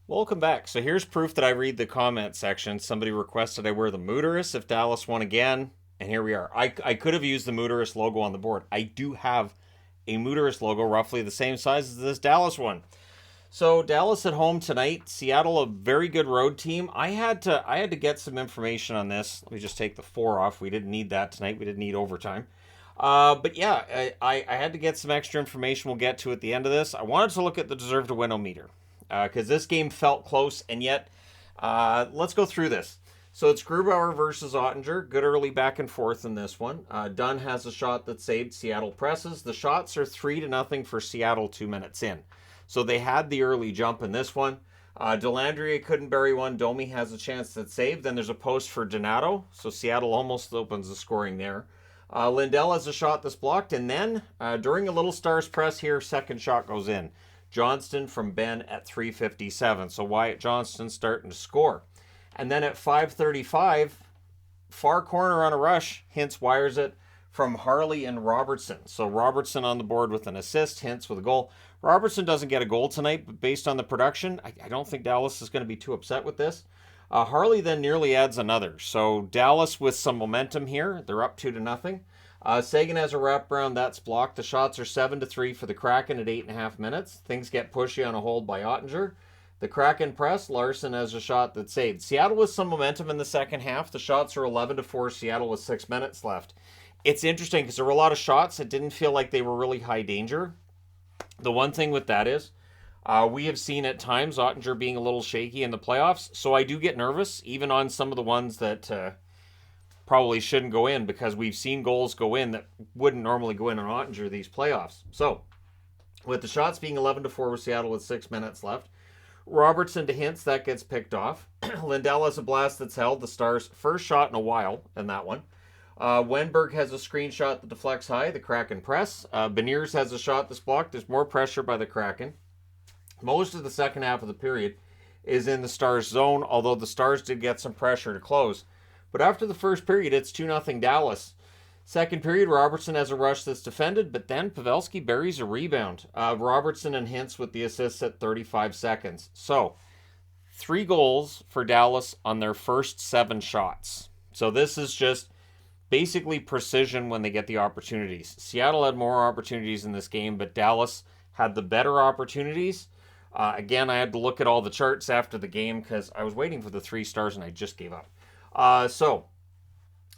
Welcome back. So here's proof that I read the comment section. Somebody requested I wear the Mooterus if Dallas won again, and here we are. I could have used the Mooterus logo on the board. I do have a Mooterus logo roughly the same size as this Dallas one. So Dallas at home tonight. Seattle, a very good road team. I had to get some information on this. Let me just take the 4 off. We didn't need that tonight. We didn't need overtime. But yeah, I had to get some extra information. We'll get to at the end of this. I wanted to look at the deserve to win meter because this game felt close, and yet let's go through this. So it's Grubauer versus Ottinger. Good early back and forth in this one. Dunn has a shot that saved. Seattle presses. The shots are 3-0 for Seattle 2 minutes in. So they had the early jump in this one. Delandria couldn't bury one. Domi has a chance that saved. Then there's a post for Donato. So Seattle almost opens the scoring there. Lindell has a shot that's blocked. And then during a little Stars press here, second shot goes in. Johnston from Ben at 3:57. So Wyatt Johnston starting to score. And then at 5:35, far corner on a rush, Hintz wires it from Harley and Robertson. So Robertson on the board with an assist, Hintz with a goal. Robertson doesn't get a goal tonight, but based on the production, I don't think Dallas is going to be too upset with this. Harley then nearly adds another. So Dallas with some momentum here. They're up 2-0. Sagan has a wraparound that's blocked. The shots are 7-3 for the Kraken at 8.5 minutes. Things get pushy on a hold by Ottinger. The Kraken press. Larson has a shot that saved. Seattle with some momentum in the second half. The shots are 11-4. Seattle with 6 minutes left. It's interesting because there were a lot of shots. It didn't feel like they were really high danger. The one thing with that is we have seen at times Ottinger being a little shaky in the playoffs. So I do get nervous, even on some of the ones that probably shouldn't go in, because we've seen goals go in that wouldn't normally go in on Ottinger these playoffs. So with the shots being 11-4 with Seattle with 6 minutes left, Robertson to Hintz, that gets picked off. Lindell has a blast that's held. The Stars' first shot in a while in that one. Wenberg has a screenshot that deflects high. The Kraken press. Beniers has a shot that's blocked. There's more pressure by the Kraken. Most of the second half of the period is in the Stars' zone, although the Stars did get some pressure to close. But after the first period, it's 2-0 Dallas. Second period, Robertson has a rush that's defended, but then Pavelski buries a rebound. Robertson and Hintz with the assists at 35 seconds. So, 3 goals for Dallas on their first 7 shots. So this is just basically precision when they get the opportunities. Seattle had more opportunities in this game, but Dallas had the better opportunities. Again, I had to look at all the charts after the game because I was waiting for the 3 stars and I just gave up. So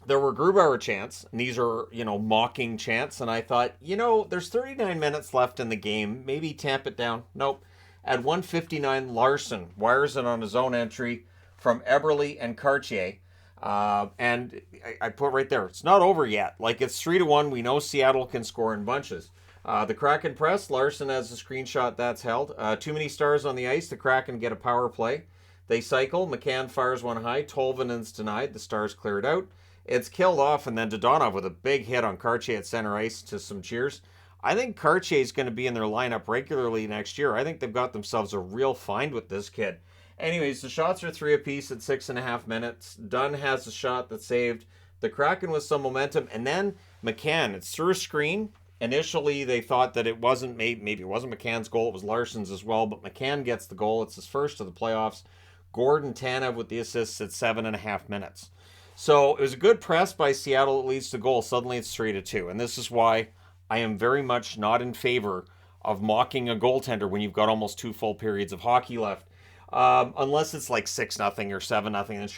there were Grubauer chants, and these are, mocking chants, and I thought, there's 39 minutes left in the game. Maybe tamp it down. Nope. At 1:59, Larson wires it on his own entry from Eberle and Cartier. And I put right there, it's not over yet. Like, it's 3-1. We know Seattle can score in bunches. The Kraken press. Larson has a screenshot that's held. Too many Stars on the ice. The Kraken get a power play. They cycle. McCann fires one high. Tolvanen's denied. The Stars clear it out. It's killed off, and then Dodonov with a big hit on Cartier at center ice to some cheers. I think Cartier is going to be in their lineup regularly next year. I think they've got themselves a real find with this kid. Anyways, the shots are 3 apiece at 6.5 minutes. Dunn has a shot that saved. The Kraken with some momentum. And then McCann, it's through a screen. Initially, they thought that it wasn't, maybe it wasn't McCann's goal, it was Larson's as well. But McCann gets the goal. It's his first of the playoffs. Gordon Tanev with the assists at 7.5 minutes. So it was a good press by Seattle that leads to goal. Suddenly it's 3-2. And this is why I am very much not in favor of mocking a goaltender when you've got almost 2 full periods of hockey left. Unless it's like 6-0 or 7-0, and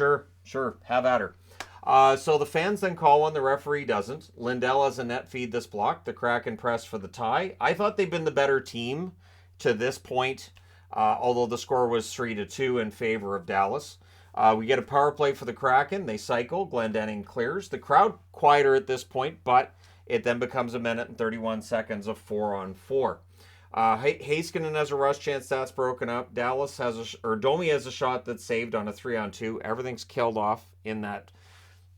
sure, have at her. So the fans then call one, the referee doesn't. Lindell has a net feed that's blocked. The Kraken press for the tie. I thought they'd been the better team to this point, although the score was 3-2 in favor of Dallas. We get a power play for the Kraken. They cycle. Glendening clears. The crowd quieter at this point, but it then becomes a minute and 31 seconds of 4-on-4. Heiskanen has a rush chance that's broken up. Dallas has Domi has a shot that's saved on a 3-on-2. Everything's killed off in that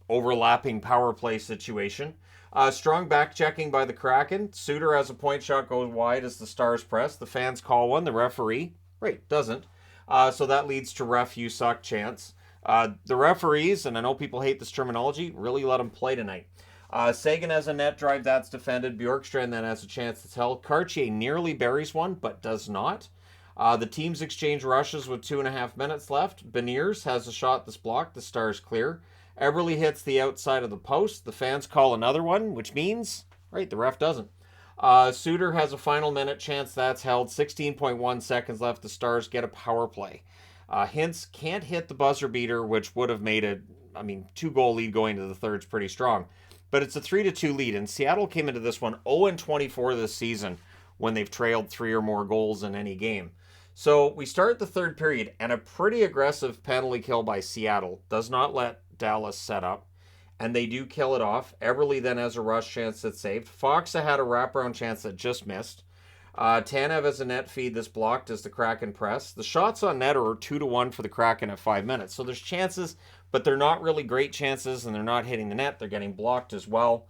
overlapping power play situation. Strong back checking by the Kraken. Suter has a point shot, goes wide as the Stars press. The fans call one. The referee, doesn't. So that leads to ref you suck chance. The referees, and I know people hate this terminology, really let them play tonight. Sagan has a net drive that's defended. Bjorkstrand then has a chance that's held. Cartier nearly buries one, but does not. The teams exchange rushes with 2.5 minutes left. Beniers has a shot that's blocked. The Stars clear. Eberle hits the outside of the post. The fans call another one, which means, right, the ref doesn't. Suter has a final minute chance. That's held. 16.1 seconds left. The Stars get a power play. Hintz can't hit the buzzer beater, which would have made it, 2-goal lead going to the third's pretty strong. But it's a 3-2 lead, and Seattle came into this one 0-24 this season when they've trailed 3 or more goals in any game. So we start the third period, and a pretty aggressive penalty kill by Seattle does not let Dallas set up, and they do kill it off. Eberle then has a rush chance that's saved. Foxa had a wraparound chance that just missed. Tanev has a net feed that's blocked as the Kraken press. The shots on net are 2-1 for the Kraken at 5 minutes. So there's chances, but they're not really great chances, and they're not hitting the net. They're getting blocked as well.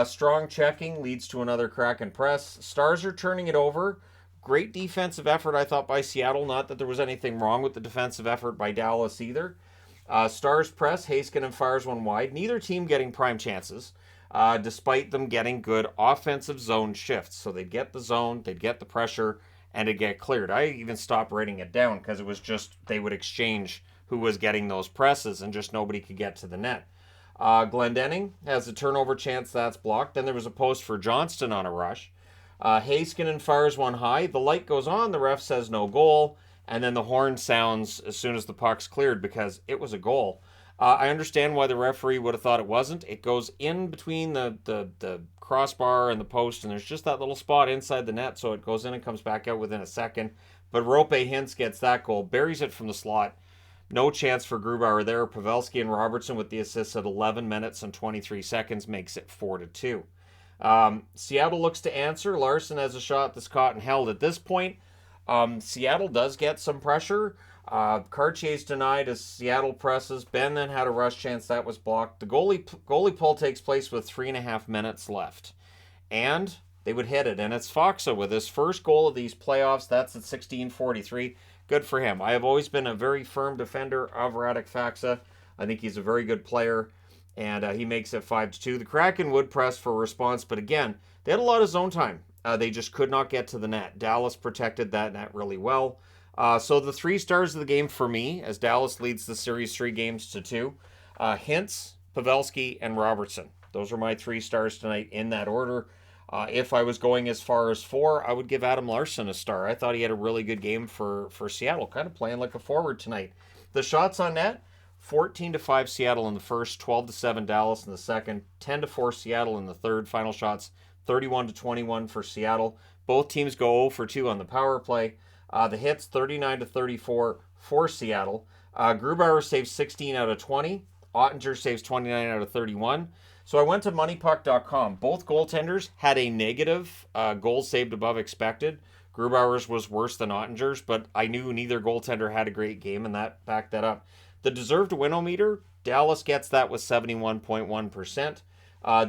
Strong checking leads to another Kraken press. Stars are turning it over. Great defensive effort, I thought, by Seattle. Not that there was anything wrong with the defensive effort by Dallas either. Stars press. Heiskanen fires one wide. Neither team getting prime chances. Despite them getting good offensive zone shifts. So they'd get the zone, they'd get the pressure, and it'd get cleared. I even stopped writing it down because it was just they would exchange who was getting those presses and just nobody could get to the net. Glendening has a turnover chance that's blocked. Then there was a post for Johnston on a rush. Heiskanen fires one high. The light goes on. The ref says no goal. And then the horn sounds as soon as the puck's cleared because it was a goal. I understand why the referee would have thought it wasn't. It goes in between the crossbar and the post, and there's just that little spot inside the net, so it goes in and comes back out within a second. But Roope Hintz gets that goal, buries it from the slot. No chance for Grubauer there. Pavelski and Robertson with the assists at 11 minutes and 23 seconds makes it 4-2. Seattle looks to answer. Larson has a shot that's caught and held at this point. Seattle does get some pressure. Cartier's denied as Seattle presses. Ben then had a rush chance that was blocked. The goalie pull takes place with 3.5 minutes left. And they would hit it. And it's Foxa with his first goal of these playoffs. That's at 16:43. Good for him. I have always been a very firm defender of Radek Faksa. I think he's a very good player. And he makes it 5-2. The Kraken would press for a response. But again, they had a lot of zone time. They just could not get to the net. Dallas protected that net really well. So the 3 stars of the game for me, as Dallas leads the series 3-2. Hintz, Pavelski, and Robertson. Those are my 3 stars tonight in that order. If I was going as far as 4, I would give Adam Larsson a star. I thought he had a really good game for Seattle, kind of playing like a forward tonight. The shots on net, 14-5 Seattle in the first, 12-7 Dallas in the second, 10-4 Seattle in the third. Final shots, 31-21 for Seattle. Both teams go 0 for 2 on the power play. The hits, 39-34 for Seattle. Grubauer saves 16 out of 20. Ottinger saves 29 out of 31. So I went to moneypuck.com. Both goaltenders had a negative goals saved above expected. Grubauer's was worse than Ottinger's, but I knew neither goaltender had a great game, and that backed that up. The deserved win-o-meter, Dallas gets that with 71.1%.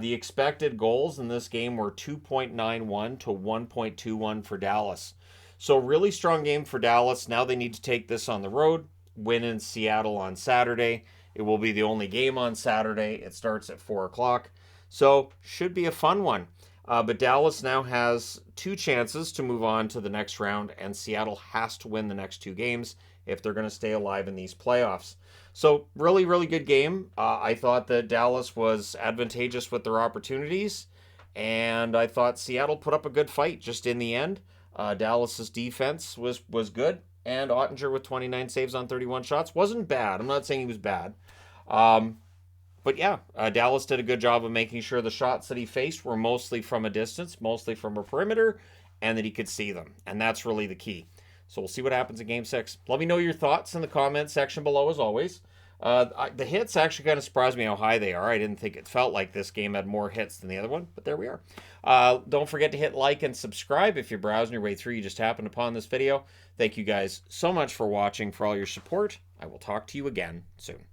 The expected goals in this game were 2.91 to 1.21 for Dallas. So really strong game for Dallas. Now they need to take this on the road, win in Seattle on Saturday. It will be the only game on Saturday. It starts at 4 o'clock. So should be a fun one. But Dallas now has 2 chances to move on to the next round, and Seattle has to win the next 2 games if they're going to stay alive in these playoffs. So really, really good game. I thought that Dallas was advantageous with their opportunities, and I thought Seattle put up a good fight just in the end. Dallas's defense was good, and Ottinger with 29 saves on 31 shots wasn't bad. I'm not saying he was bad. But yeah, Dallas did a good job of making sure the shots that he faced were mostly from a distance, mostly from a perimeter, and that he could see them. And that's really the key. So we'll see what happens in Game 6. Let me know your thoughts in the comment section below, as always. The hits actually kind of surprised me how high they are. I didn't think it felt like this game had more hits than the other one, but there we are. Don't forget to hit like and subscribe if you're browsing your way through. You just happened upon this video. Thank you guys so much for watching, for all your support. I will talk to you again soon.